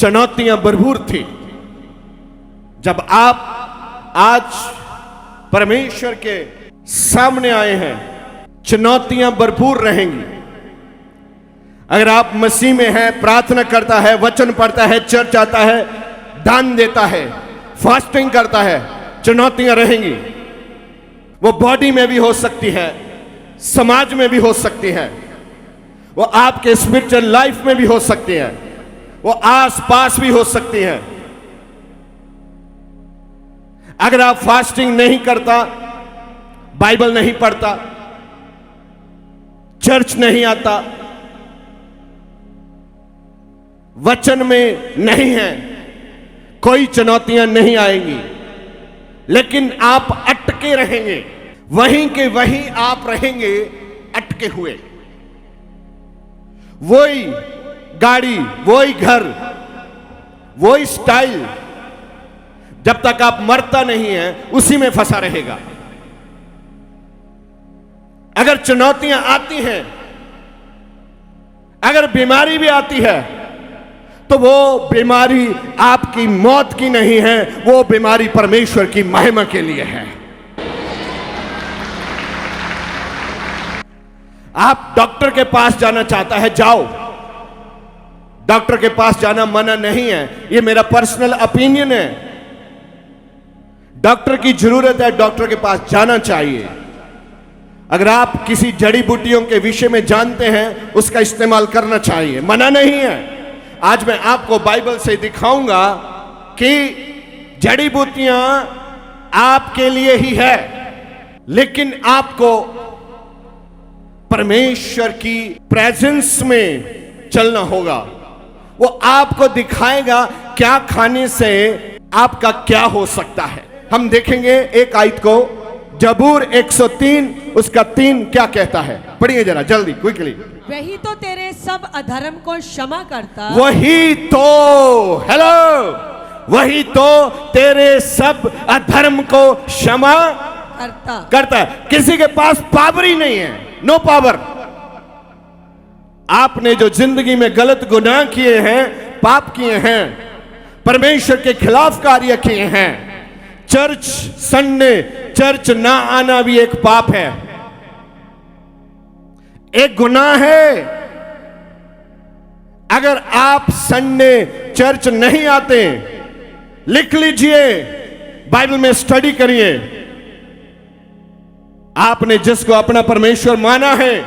चुनौतियां भरपूर थी। जब आप आज परमेश्वर के सामने आए हैं, चुनौतियां भरपूर रहेंगी। अगर आप मसीह में हैं, प्रार्थना करता है, वचन पढ़ता है, चर्च आता है, दान देता है, फास्टिंग करता है, चुनौतियां रहेंगी। वो बॉडी में भी हो सकती है, समाज में भी हो सकती है, वो आपके स्पिरिचुअल लाइफ में भी हो सकती है, वो आस पास भी हो सकती है। अगर आप फास्टिंग नहीं करता, बाइबल नहीं पढ़ता, चर्च नहीं आता, वचन में नहीं है, कोई चुनौतियां नहीं आएंगी। लेकिन आप अटके रहेंगे, वहीं के वहीं आप रहेंगे अटके हुए। वही गाड़ी, वही घर, वही स्टाइल, जब तक आप मरता नहीं है उसी में फंसा रहेगा। अगर चुनौतियां आती हैं, अगर बीमारी भी आती है, तो वो बीमारी आपकी मौत की नहीं है, वो बीमारी परमेश्वर की महिमा के लिए है। आप डॉक्टर के पास जाना चाहता है, जाओ। डॉक्टर के पास जाना मना नहीं है, ये मेरा पर्सनल ओपिनियन है। डॉक्टर की जरूरत है, डॉक्टर के पास जाना चाहिए। अगर आप किसी जड़ी बूटियों के विषय में जानते हैं, उसका इस्तेमाल करना चाहिए, मना नहीं है। आज मैं आपको बाइबल से दिखाऊंगा कि जड़ी बूटियां आपके लिए ही है, लेकिन आपको परमेश्वर की प्रेजेंस में चलना होगा। वो आपको दिखाएगा क्या खाने से आपका क्या हो सकता है। हम देखेंगे एक आयत को, जबूर 103 उसका 3 क्या कहता है, पढ़िए जरा जल्दी क्विकली। वही तो तेरे सब अधर्म को क्षमा करता, वही तो, हेलो, वही तो तेरे सब अधर्म को क्षमा करता है। किसी के पास पावर ही नहीं है, नो पावर। आपने जो जिंदगी में गलत गुनाह किए हैं, पाप किए हैं, परमेश्वर के खिलाफ कार्य किए हैं, चर्च संडे चर्च ना आना भी एक पाप है, एक गुनाह है। अगर आप संडे चर्च नहीं आते, लिख लीजिए, बाइबल में स्टडी करिए। आपने जिसको अपना परमेश्वर माना है,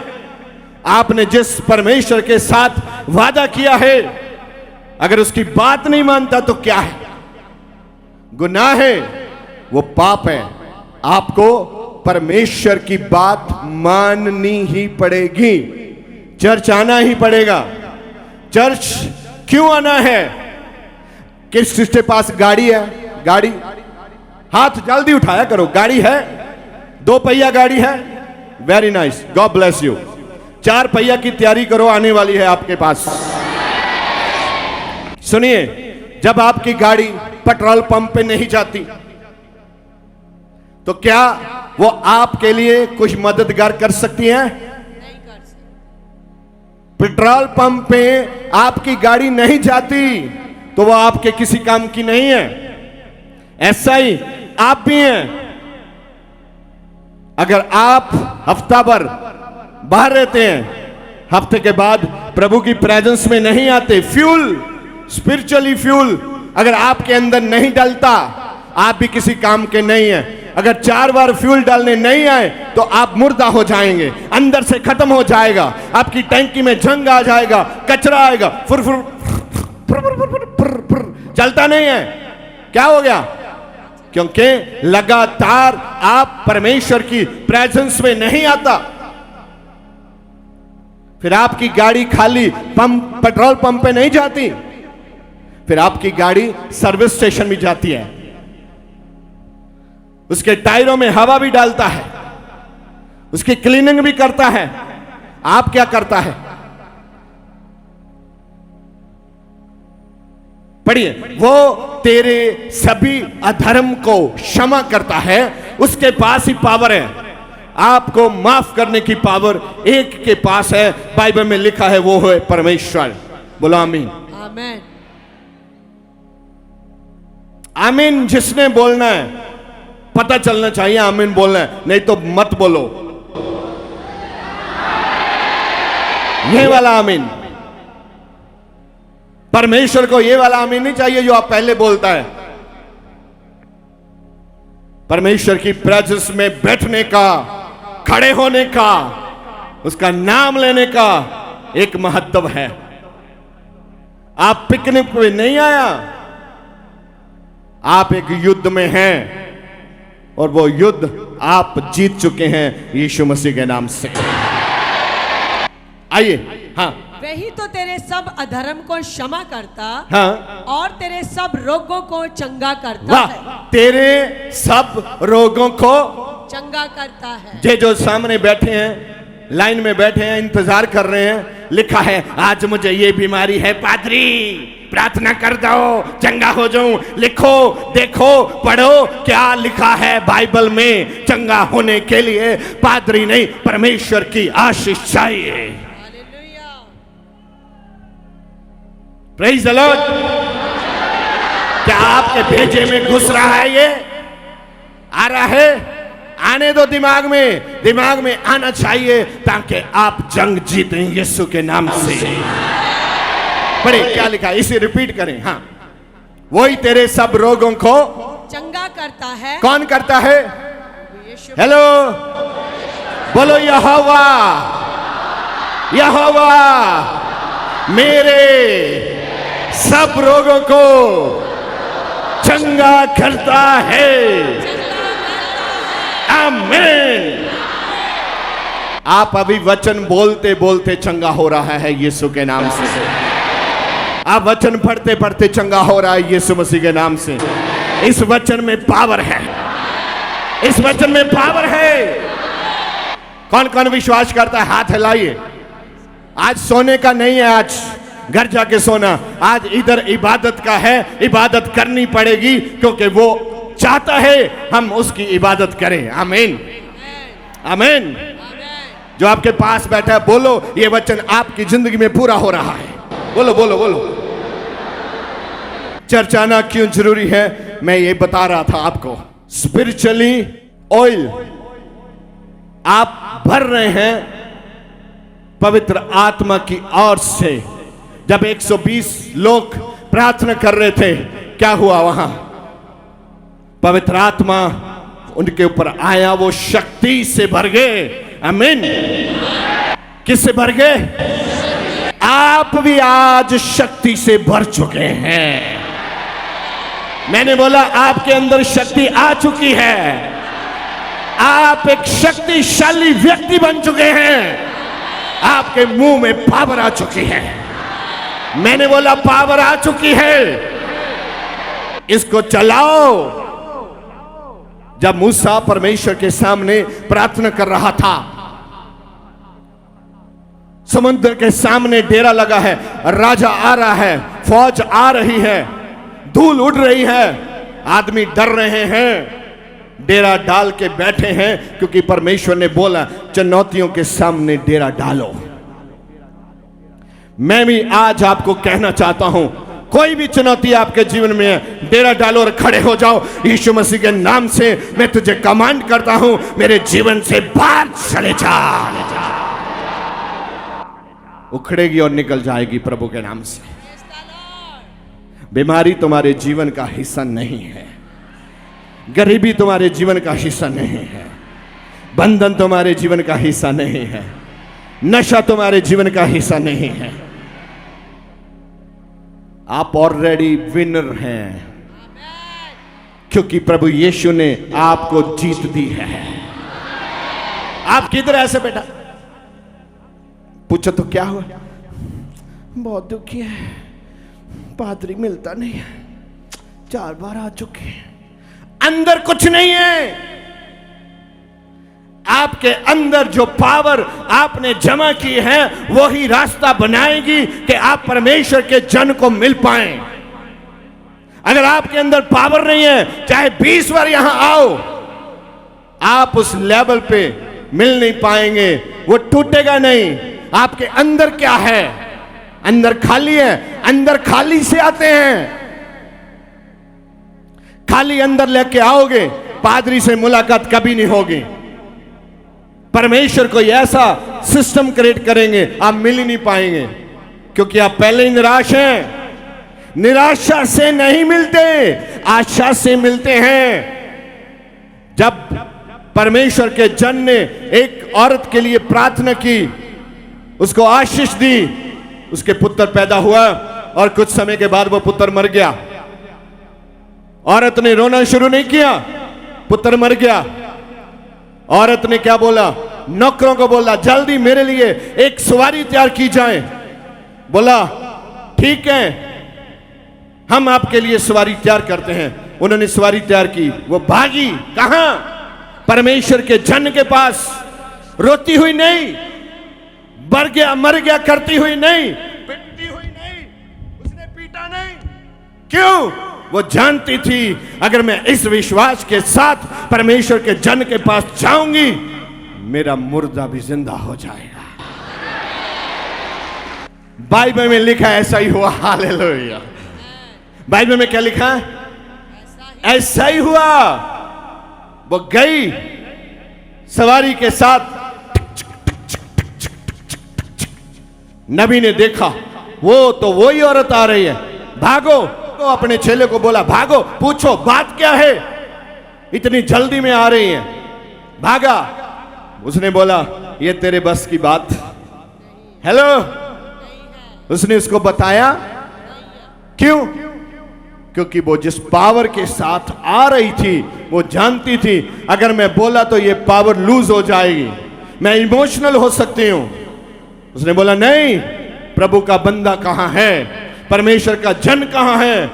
आपने जिस परमेश्वर के साथ वादा किया है, अगर उसकी बात नहीं मानता तो क्या है? गुनाह है, वो पाप है। आपको परमेश्वर की बात माननी ही पड़ेगी, चर्च आना ही पड़ेगा। चर्च क्यों आना है? किसके पास गाड़ी है? गाड़ी, हाथ जल्दी उठाया करो। गाड़ी है? 2 पहिया गाड़ी है? Very nice, God bless you. 4 पहिया की तैयारी करो, आने वाली है आपके पास। सुनिए, जब आपकी गाड़ी पेट्रोल पंप पे नहीं जाती, तो क्या वो आपके लिए कुछ मददगार कर सकती है? नहीं कर सकती। पेट्रोल पंप पे आपकी गाड़ी नहीं जाती तो वो आपके किसी काम की नहीं है। ऐसा ही आप भी हैं। अगर आप हफ्ता भर बाहर रहते हैं, हफ्ते के बाद प्रभु की प्रेजेंस में नहीं आते, फ्यूल, स्पिरिचुअली फ्यूल अगर आपके अंदर नहीं डलता, आप भी किसी काम के नहीं हैं। अगर 4 बार फ्यूल डालने नहीं आए तो आप मुर्दा हो जाएंगे, अंदर से खत्म हो जाएगा, आपकी टैंकी में जंग आ जाएगा, कचरा आएगा, फुर फुर फुर फुर फुर फुर फुर, चलता नहीं है। क्या हो गया? क्योंकि लगातार आप परमेश्वर की प्रेजेंस में नहीं आता। फिर आपकी गाड़ी खाली पंप, पेट्रोल पंप पे नहीं जाती, फिर आपकी गाड़ी सर्विस स्टेशन भी जाती है, उसके टायरों में हवा भी डालता है, उसकी क्लीनिंग भी करता है। आप क्या करता है? पढ़िए, वो तेरे सभी अधर्म को क्षमा करता है, उसके पास ही पावर है। आपको माफ करने की पावर एक के पास है, बाइबल में लिखा है, वो है परमेश्वर। बोलो आमीन। आमीन। आमीन जिसने बोलना है, पता चलना चाहिए आमीन बोलना है, नहीं तो मत बोलो। ये वाला आमीन, परमेश्वर को ये वाला आमीन नहीं चाहिए जो आप पहले बोलता है। परमेश्वर की प्रेजेंस में बैठने का, खड़े होने का, उसका नाम लेने का एक महत्व है। आप पिकनिक पे नहीं आया, आप एक युद्ध में हैं और वो युद्ध आप जीत चुके हैं यीशु मसीह के नाम से। आइए, हाँ, वही तो तेरे सब अधर्म को क्षमा करता, हाँ, और तेरे सब रोगों को चंगा करता वाह, है। तेरे सब रोगों को चंगा करता है। ये जो सामने बैठे हैं, लाइन में बैठे हैं, इंतजार कर रहे हैं, लिखा है आज मुझे ये बीमारी है पादरी, प्रार्थना कर दो चंगा हो जाऊं। लिखो, देखो, पढ़ो क्या लिखा है बाइबल में। चंगा होने के लिए पादरी नहीं, परमेश्वर की आशीष चाहिए। हालेलुया। Praise the Lord. क्या आपके भेजे में घुस रहा है? ये आ रहा है? आने दो दिमाग में आना चाहिए ताकि आप जंग जीतें यीशु के नाम से। पढ़े क्या लिखा है, इसे रिपीट करें। हाँ, वही तेरे सब रोगों को चंगा करता है। कौन करता है? यीशु। हेलो, बोलो यहोवा, यहोवा मेरे सब रोगों को चंगा करता है। आमीन। आप अभी वचन बोलते बोलते चंगा हो रहा है यीशु के नाम से। आप वचन पढ़ते पढ़ते चंगा हो रहा है यीशु मसीह के नाम से। इस वचन में पावर है, इस वचन में पावर है। कौन कौन विश्वास करता है? हाथ हिलाइए। आज सोने का नहीं है, आज घर जाके सोना, आज इधर इबादत का है। इबादत करनी पड़ेगी क्योंकि वो चाहता है हम उसकी इबादत करें। आमीन, आमीन। जो आपके पास बैठा है, बोलो ये वचन आपकी जिंदगी में पूरा हो रहा है। बोलो बोलो बोलो। चर्च आना क्यों जरूरी है, मैं ये बता रहा था आपको। स्पिरिचुअली ऑयल आप भर रहे हैं पवित्र आत्मा की ओर से। जब 120 लोग प्रार्थना कर रहे थे, क्या हुआ वहां? पवित्र आत्मा उनके ऊपर आया, वो शक्ति से भर गए। आमीन। किससे भर गए? आप भी आज शक्ति से भर चुके हैं। मैंने बोला आपके अंदर शक्ति आ चुकी है। आप एक शक्तिशाली व्यक्ति बन चुके हैं। आपके मुंह में पावर आ चुकी है। मैंने बोला पावर आ चुकी है, इसको चलाओ। जब मूसा परमेश्वर के सामने प्रार्थना कर रहा था, समुद्र के सामने डेरा लगा है, राजा आ रहा है, फौज आ रही है, धूल उड़ रही है, आदमी डर रहे हैं, डेरा डाल के बैठे हैं क्योंकि परमेश्वर ने बोला चुनौतियों के सामने डेरा डालो। मैं भी आज आपको कहना चाहता हूं, कोई भी चुनौती आपके जीवन में है, डेरा डालो और खड़े हो जाओ। यीशु मसीह के नाम से मैं तुझे कमांड करता हूं, मेरे जीवन से बाहर चले जा। उखड़ेगी और निकल जाएगी प्रभु के नाम से। बीमारी तुम्हारे जीवन का हिस्सा नहीं है, गरीबी तुम्हारे जीवन का हिस्सा नहीं है, बंधन तुम्हारे जीवन का हिस्सा नहीं है, नशा तुम्हारे जीवन का हिस्सा नहीं है। आप ऑलरेडी विनर हैं क्योंकि प्रभु यीशु ने आपको जीत दी है। आप किधर ऐसे बेटा? पूछो तो क्या हुआ? बहुत दुखी है, पादरी मिलता नहीं है, 4 बार आ चुके हैं। अंदर कुछ नहीं है। आपके अंदर जो पावर आपने जमा की है वही रास्ता बनाएगी कि आप परमेश्वर के जन को मिल पाएं। अगर आपके अंदर पावर नहीं है, चाहे 20 बार यहां आओ, आप उस लेवल पे मिल नहीं पाएंगे, वो टूटेगा नहीं। आपके अंदर क्या है? अंदर खाली है, अंदर खाली से आते हैं। खाली अंदर लेके आओगे, पादरी से मुलाकात कभी नहीं होगी। परमेश्वर कोई ऐसा सिस्टम क्रिएट करेंगे, आप मिल ही नहीं पाएंगे, क्योंकि आप पहले ही निराश हैं। निराशा से नहीं मिलते, आशा से मिलते हैं। जब परमेश्वर के जन ने एक औरत के लिए प्रार्थना की, उसको आशीष दी, उसके पुत्र पैदा हुआ और कुछ समय के बाद वो पुत्र मर गया। औरत ने रोना शुरू नहीं किया, पुत्र मर गया। औरत ने क्या बोला? नौकरों को बोला जल्दी मेरे लिए एक सवारी तैयार की जाए। बोला ठीक है, हम आपके लिए सवारी तैयार करते हैं। उन्होंने सवारी तैयार की, वो भागी कहां? परमेश्वर के जन के पास। रोती हुई नहीं, मर गया करती हुई नहीं, पिटती हुई नहीं, उसने पीटा नहीं। क्यों? वो जानती थी अगर मैं इस विश्वास के साथ परमेश्वर के जन के पास जाऊंगी, मेरा मुर्दा भी जिंदा हो जाएगा। बाइबल में लिखा है ऐसा ही हुआ। हालेलुया। बाइबल में क्या लिखा है? ऐसा ही हुआ। वो गई सवारी के साथ, नबी ने देखा वो तो वही औरत आ रही है, भागो। तो अपने चेले को बोला भागो, पूछो बात क्या है, इतनी जल्दी में आ रही है। भागा। उसने बोला ये तेरे बस की बात। हेलो, उसने उसको बताया। क्यों? क्योंकि वो जिस पावर के साथ आ रही थी वो जानती थी अगर मैं बोला तो ये पावर लूज हो जाएगी, मैं इमोशनल हो सकती हूं। उसने बोला नहीं, प्रभु का बंदा कहां है, परमेश्वर का जन कहां है?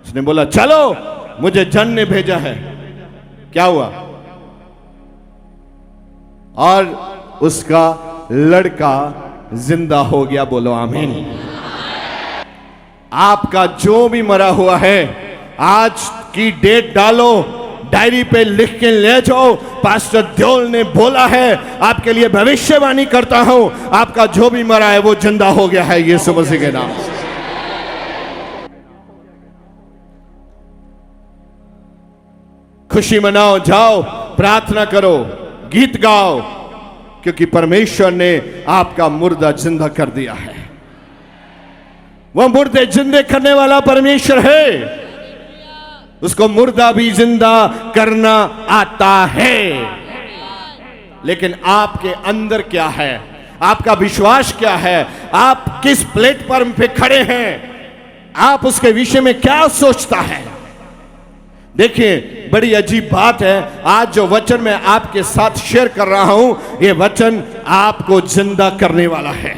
उसने बोला चलो, मुझे जन ने भेजा है। क्या हुआ? और उसका लड़का जिंदा हो गया। बोलो आमीन। आपका जो भी मरा हुआ है, आज की डेट डालो, डायरी पे लिख के ले जाओ। पास्टर देओल ने बोला है, आपके लिए भविष्यवाणी करता हूं, आपका जो भी मरा है वो जिंदा हो गया है यीशु मसीह के नाम से। खुशी मनाओ, जाओ प्रार्थना करो, गीत गाओ, क्योंकि परमेश्वर ने आपका मुर्दा जिंदा कर दिया है। वह मुर्दे जिंदे करने वाला परमेश्वर है, उसको मुर्दा भी जिंदा करना आता है। लेकिन आपके अंदर क्या है, आपका विश्वास क्या है, आप किस प्लेटफॉर्म पे खड़े हैं, आप उसके विषय में क्या सोचता है। देखिए बड़ी अजीब बात है, आज जो वचन मैं आपके साथ शेयर कर रहा हूं, यह वचन आपको जिंदा करने वाला है।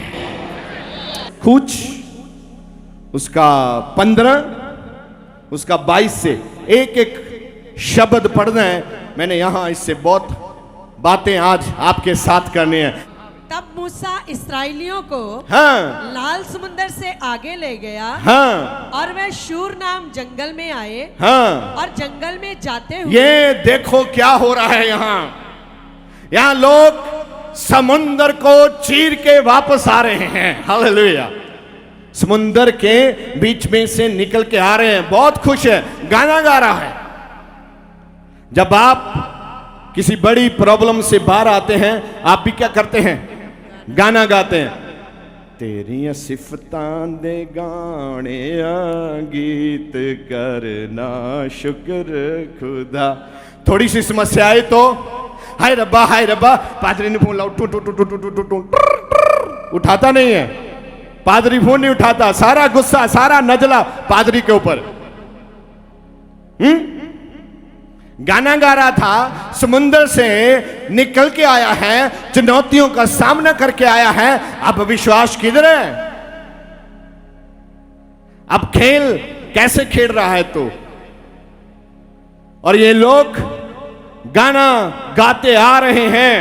कुछ उसका 15, उसका 22 से एक एक शब्द पढ़ना है। मैंने यहां इससे बहुत बातें आज आपके साथ करनी है। तब मूसा इस्राएलियों को हाँ, लाल समुंदर से आगे ले गया। हाँ, और वह शूर नाम जंगल में आए। हाँ, और जंगल में जाते हुए ये देखो क्या हो रहा है यहाँ लोग समुंदर को चीर के वापस आ रहे हैं। हालेलुया। समुंदर के बीच में से निकल के आ रहे हैं, बहुत खुश है, गाना गा रहा है। जब आप किसी बड़ी प्रॉब्लम से बाहर आते हैं, आप भी क्या करते हैं? गाना गाते हैं। तेरियां सिफतां दे गाने गीत करना शुक्र खुदा। थोड़ी सी समस्या आए तो हाय रब्बा, पादरी ने फोन लाओ, उठाता नहीं है, पादरी फोन नहीं उठाता, सारा गुस्सा सारा नजला पादरी के ऊपर। गाना गा रहा था, समुंदर से निकल के आया है, चुनौतियों का सामना करके आया है, अब विश्वास किधर है? अब खेल कैसे खेल रहा है तो? और ये लोग गाना गाते आ रहे हैं,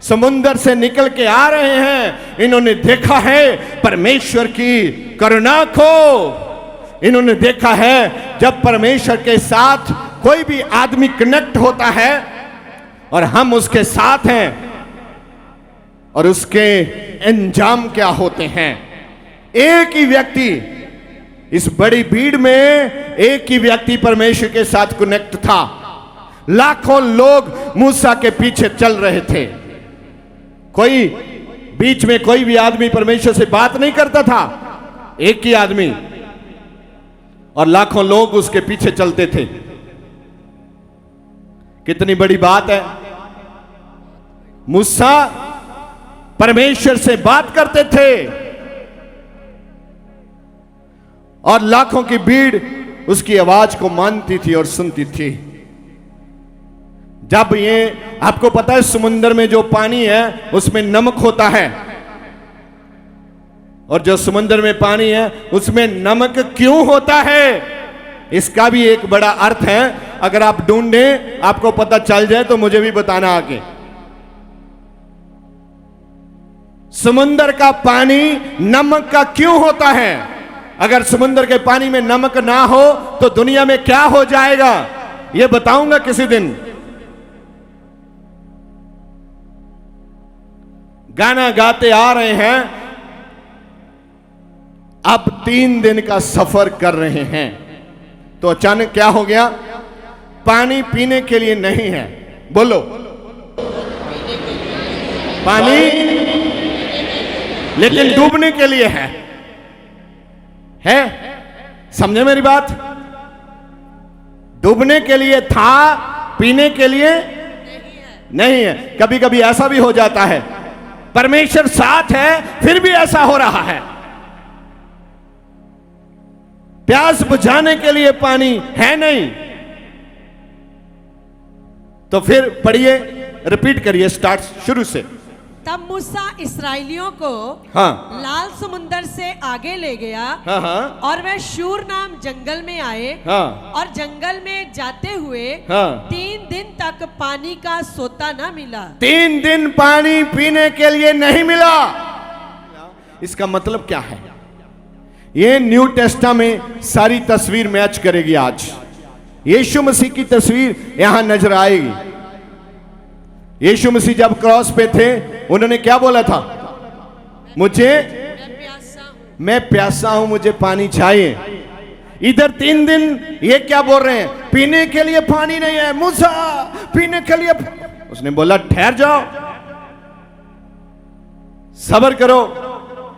समुंदर से निकल के आ रहे हैं। इन्होंने देखा है परमेश्वर की करुणा को, इन्होंने देखा है जब परमेश्वर के साथ कोई भी आदमी कनेक्ट होता है और हम उसके साथ हैं, और उसके अंजाम क्या होते हैं। एक ही व्यक्ति इस बड़ी भीड़ में एक ही व्यक्ति परमेश्वर के साथ कनेक्ट था। लाखों लोग मूसा के पीछे चल रहे थे। कोई बीच में कोई भी आदमी परमेश्वर से बात नहीं करता था, एक ही आदमी, और लाखों लोग उसके पीछे चलते थे। कितनी बड़ी बात है। मूसा परमेश्वर से बात करते थे और लाखों की भीड़ उसकी आवाज को मानती थी और सुनती थी। जब ये आपको पता है समुद्र में जो पानी है उसमें नमक होता है, और जो समुद्र में पानी है उसमें नमक क्यों होता है, इसका भी एक बड़ा अर्थ है। अगर आप ढूंढें, आपको पता चल जाए तो मुझे भी बताना आगे। समुद्र का पानी नमक का क्यों होता है? अगर समुद्र के पानी में नमक ना हो तो दुनिया में क्या हो जाएगा, यह बताऊंगा किसी दिन। गाना गाते आ रहे हैं, अब 3 दिन का सफर कर रहे हैं, तो अचानक क्या हो गया? पानी पीने के लिए नहीं है। बोलो, पानी लेकिन डूबने के लिए है। समझे मेरी बात? डूबने के लिए था, पीने के लिए नहीं है। कभी कभी ऐसा भी हो जाता है, परमेश्वर साथ है फिर भी ऐसा हो रहा है। प्यास बुझाने के लिए पानी है नहीं, तो फिर पढ़िए, रिपीट करिए, स्टार्ट शुरू से। तब मूसा इस्राएलियों को लाल समुंदर से आगे ले गया। और वह शूर नाम जंगल में आए। और जंगल में जाते हुए 3 दिन तक पानी का सोता न मिला। 3 दिन पानी पीने के लिए नहीं मिला। इसका मतलब क्या है? ये न्यू टेस्टामेंट में सारी तस्वीर मैच करेगी। आज यीशु मसीह की तस्वीर यहां नजर आएगी। यीशु मसीह जब क्रॉस पे थे, उन्होंने क्या बोला था? मैं प्यासा हूं, मुझे पानी चाहिए। इधर 3 दिन ये क्या बोल रहे हैं? पीने के लिए पानी नहीं है मूसा, पीने के लिए। उसने बोला ठहर जाओ, सब्र करो,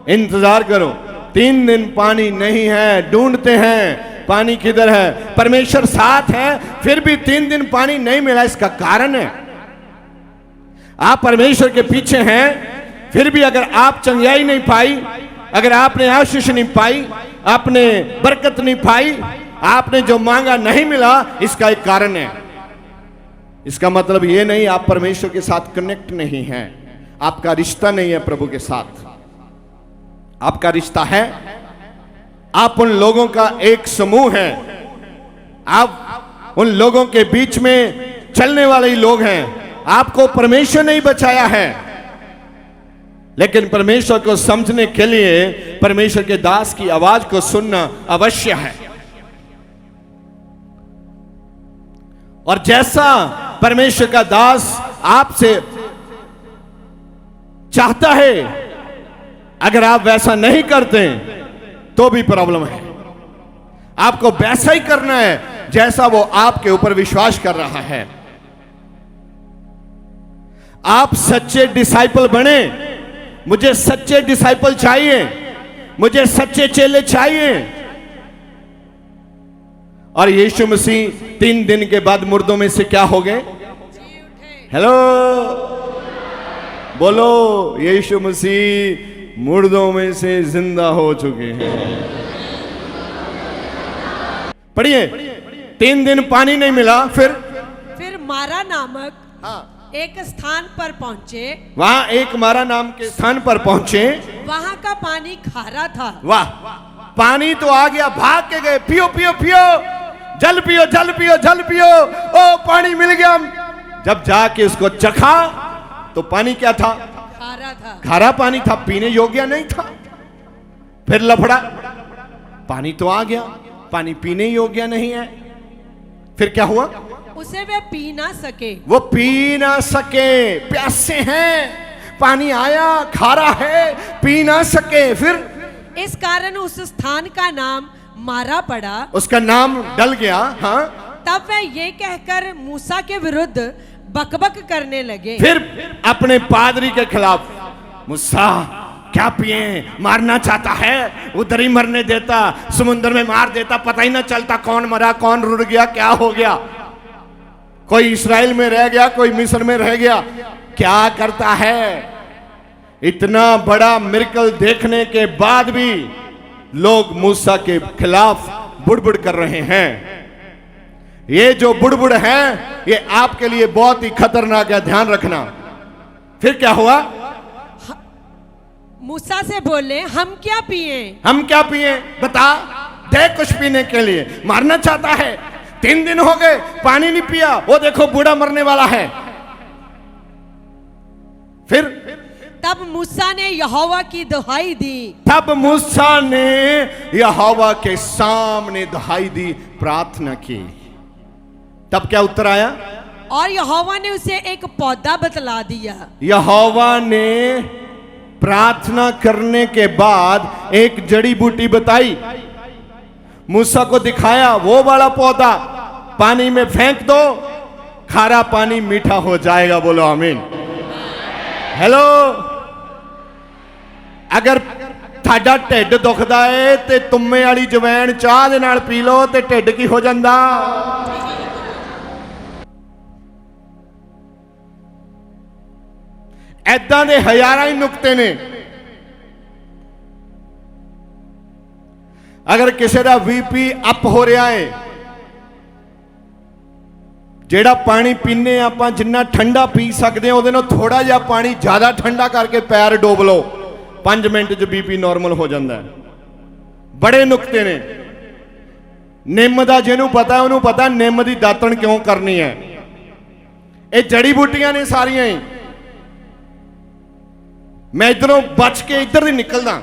इंतजार करो। 3 दिन पानी नहीं है, ढूंढते हैं पानी किधर है। परमेश्वर साथ है फिर भी 3 दिन पानी नहीं मिला। इसका कारण है आप परमेश्वर के पीछे हैं, फिर भी अगर आप चंगाई नहीं पाई, अगर आपने आशीष नहीं पाई, आपने बरकत नहीं पाई, आपने जो मांगा नहीं मिला, इसका एक कारण है। इसका मतलब ये नहीं आप परमेश्वर के साथ कनेक्ट नहीं हैं, आपका रिश्ता नहीं है प्रभु के साथ। आपका रिश्ता है, आप उन लोगों का एक समूह है, आप उन लोगों के बीच में चलने वाले ही लोग हैं। आपको परमेश्वर नहीं बचाया है, लेकिन परमेश्वर को समझने के लिए परमेश्वर के दास की आवाज को सुनना अवश्य है। और जैसा परमेश्वर का दास आपसे चाहता है, अगर आप वैसा नहीं करते तो भी प्रॉब्लम है। आपको वैसा ही करना है जैसा वो आपके ऊपर विश्वास कर रहा है। आप सच्चे डिसाइपल बने। मुझे सच्चे डिसाइपल चाहिए, मुझे सच्चे चेले चाहिए। और यीशु मसीह 3 दिन के बाद मुर्दों में से क्या हो गए? हेलो, बोलो, यीशु मसीह मुर्दों में से जिंदा हो चुके हैं। पढ़िए, 3 दिन पानी नहीं मिला, फिर मारा नामक एक स्थान पर पहुंचे। वहां एक मारा नाम के स्थान पर पहुंचे। वहां का पानी खारा था। वाह, पानी तो आ गया, भाग के गए, पियो पियो पियो, जल पियो जल पियो जल पियो। ओ पानी मिल गया। जब जाके उसको चखा तो पानी क्या था? खारा था। खारा पानी था, पीने योग्य नहीं था। फिर लफड़ा, पानी तो आ गया, पानी पीने योग्य नहीं है। फिर क्या हुआ? उसे वे पी ना सके। वो पी ना सके, प्यासे हैं, पानी आया, खारा है, पी ना सके। फिर इस कारण उस स्थान का नाम मारा पड़ा, उसका नाम डल गया। हाँ, तब वह ये कहकर मूसा के विरुद्ध बकबक करने लगे। फिर अपने पादरी के खिलाफ, मूसा क्या पिए, मारना चाहता है, उधर ही मरने देता, समुद्र में मार देता, पता ही ना चलता कौन मरा कौन रुड़ गया, क्या हो गया, कोई इस्राएल में रह गया कोई मिस्र में रह गया, क्या करता है। इतना बड़ा मिरेकल देखने के बाद भी लोग मूसा के खिलाफ बुड़बुड़ कर रहे हैं। ये जो बुड़बुड़ है ये आपके लिए बहुत ही खतरनाक है, ध्यान रखना। फिर क्या हुआ? मूसा से बोले, हम क्या पिए, हम क्या पिए, बता दे कुछ पीने के लिए। मारना चाहता है, 3 दिन हो गए पानी नहीं पिया, वो देखो बूढ़ा मरने वाला है। फिर तब मूसा ने यहोवा की दुहाई दी, तब मूसा ने यहोवा के सामने दुहाई दी, प्रार्थना की। तब क्या उत्तर आया? और यहोवा ने उसे एक पौधा बतला दिया। यहोवा ने प्रार्थना करने के बाद एक जड़ी बूटी बताई, मूसा को दिखाया, वो वाला पौधा पानी में फेंक दो, खारा पानी मीठा हो जाएगा। बोलो आमीन। हेलो, अगर ਤੁਹਾਡਾ ਢਿੱਡ ਦੁਖਦਾ ਏ ਤੇ ਤੁੰਮੇ ਵਾਲੀ ਜਵੈਣ ਚਾਹ ਦੇ ਨਾਲ ਪੀ ਲਓ ਤੇ ਢਿੱਡ ਕੀ ਹੋ ਜਾਂਦਾ। ਐਦਾਂ ਦੇ ਹਜ਼ਾਰਾਂ ਹੀ ਨੁਕਤੇ ਨੇ। ਅਗਰ ਕਿਸੇ ਦਾ ਵੀਪੀ ਅਪ ਹੋ ਰਿਹਾ ਏ, ਜਿਹੜਾ ਪਾਣੀ ਪੀਨੇ ਆਪਾਂ ਜਿੰਨਾ ਠੰਡਾ ਪੀ ਸਕਦੇ ਆ ਉਹਦੇ ਨਾਲ ਥੋੜਾ ਜਿਹਾ ਪਾਣੀ ਜ਼ਿਆਦਾ ਠੰਡਾ ਕਰਕੇ ਪੈਰ ਡੋਬ ਲਓ, 5 ਮਿੰਟ 'ਚ ਬੀਪੀ ਨਾਰਮਲ ਹੋ ਜਾਂਦਾ ਹੈ। ਬੜੇ ਨੁਕਤੇ ਨੇ। ਨਿੰਮ ਦਾ ਜਿਹਨੂੰ ਪਤਾ ਉਹਨੂੰ ਪਤਾ ਨਿੰਮ ਦੀ ਦਾਤਣ ਕਿਉਂ ਕਰਨੀ ਹੈ। ਇਹ ਜੜੀ ਬੂਟੀਆਂ ਨੇ ਸਾਰੀਆਂ ਹੀ। ਮੈਂ ਇਧਰੋਂ ਬਚ ਕੇ ਇੱਧਰ ਦੀ ਨਿਕਲਦਾ,